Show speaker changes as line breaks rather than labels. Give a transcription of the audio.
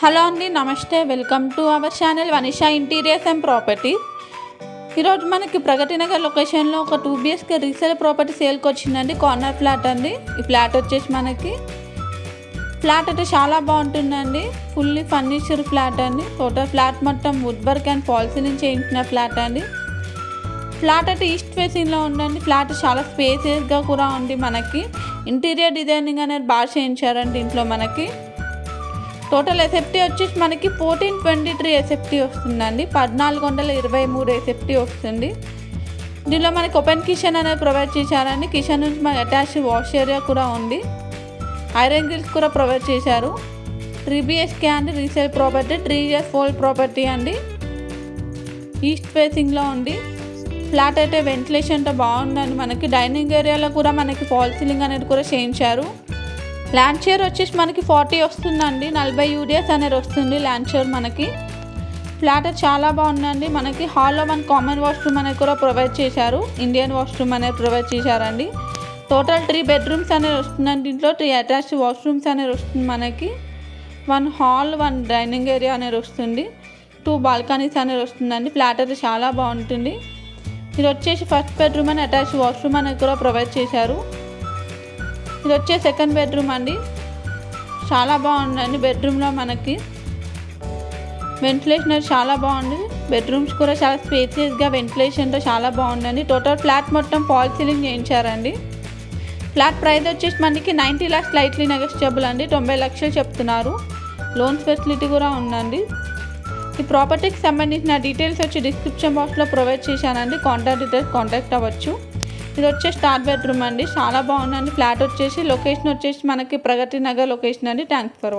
Hello అండి, నమస్తే. Welcome to our channel Vanisha interiors and properties. ఈరోజు మనకి ప్రగతి నగర్ లొకేషన్లో ఒక 2 BHK రీసేల్ ప్రాపర్టీ సేల్కి వచ్చిందండి. కార్నర్ ఫ్లాట్ అండి. ఈ ఫ్లాట్ వచ్చేసి మనకి ఫ్లాట్ అయితే చాలా బాగుంటుందండి. ఫుల్లీ ఫర్నిచర్ ఫ్లాట్ అండి. టోటల్ ఫ్లాట్ మొత్తం wood work and fall ceiling చేయించిన ఫ్లాట్ అండి. ఫ్లాట్ అయితే ఈస్ట్ ఫేసింగ్లో ఉందండి. ఫ్లాట్ చాలా స్పేసియస్గా కూడా ఉంది. మనకి ఇంటీరియర్ డిజైనింగ్ అనేది బాగా చేయించారండి ఇంట్లో. మనకి టోటల్ ఎస్ఎఫ్టీ వచ్చేసి మనకి 1423 ఎస్ఎఫ్టీ వస్తుందండి. 1423 ఎస్ఎఫ్టీ వస్తుంది. దీనిలో మనకి ఓపెన్ కిచెన్ అనేది ప్రొవైడ్ చేశారండి. కిచెన్ నుంచి మనకి అటాచ్ వాష్ ఏరియా కూడా ఉంది. ఐరన్ గ్రిల్స్ కూడా ప్రొవైడ్ చేశారు. 3 BHK అండి. Resale property, 3 years old property అండి. ఈస్ట్ ఫేసింగ్లో ఉంది. ఫ్లాట్ అయితే వెంటిలేషన్తో బాగుందండి. మనకి డైనింగ్ ఏరియాలో కూడా మనకి ఫాల్ సీలింగ్ అనేది కూడా చేయించారు. ల్యాండ్ షేర్ వచ్చేసి మనకి 40 వస్తుందండి. 40 UDS అనేది వస్తుంది ల్యాండ్ షేర్ మనకి. ఫ్లాట్ చాలా బాగుందండి. మనకి హాల్లో 1 కామన్ వాష్రూమ్ అనేది కూడా ప్రొవైడ్ చేశారు. ఇండియన్ వాష్రూమ్ అనేది ప్రొవైడ్ చేశారండి. టోటల్ 3 bedrooms అనేది వస్తుందండి. దీంట్లో 3 అటాచ్డ్ వాష్రూమ్స్ అనేది వస్తుంది మనకి. 1 హాల్, 1 డైనింగ్ ఏరియా అనేది వస్తుంది. 2 బాల్కనీస్ అనేది వస్తుందండి. ఫ్లాట్ అయితే చాలా బాగుంటుంది. ఇది వచ్చేసి ఫస్ట్ బెడ్రూమ్ అని అటాచ్డ్ వాష్రూమ్ అనేది కూడా ప్రొవైడ్ చేశారు. ఇది వచ్చే సెకండ్ బెడ్రూమ్ అండి. చాలా బాగుందండి. బెడ్రూమ్లో మనకి వెంటిలేషన్ అది చాలా బాగుంది. బెడ్రూమ్స్ కూడా చాలా స్పేసియస్గా వెంటిలేషన్తో చాలా బాగుందండి. టోటల్ ఫ్లాట్ మొత్తం ఫాల్ సీలింగ్ చేయించారండి. ఫ్లాట్ ప్రైస్ వచ్చేసి మనకి 90 lakhs స్లైట్లీ నెగోషియబుల్ అండి. 90 లక్షలు చెప్తున్నారు. లోన్స్ ఫెసిలిటీ కూడా ఉందండి. ఈ ప్రాపర్టీకి సంబంధించిన డీటెయిల్స్ వచ్చి డిస్క్రిప్షన్ బాక్స్లో ప్రొవైడ్ చేశానండి. కాంటాక్ట్ డీటెయిల్స్ కాంటాక్ట్ అవ్వచ్చు. ఇది వచ్చేసి థర్డ్ బెడ్రూమ్ అండి. చాలా బాగుందండి. ఫ్లాట్ వచ్చేసి లొకేషన్ వచ్చేసి మనకి ప్రగతి నగర్ లొకేషన్ అండి. Thanks for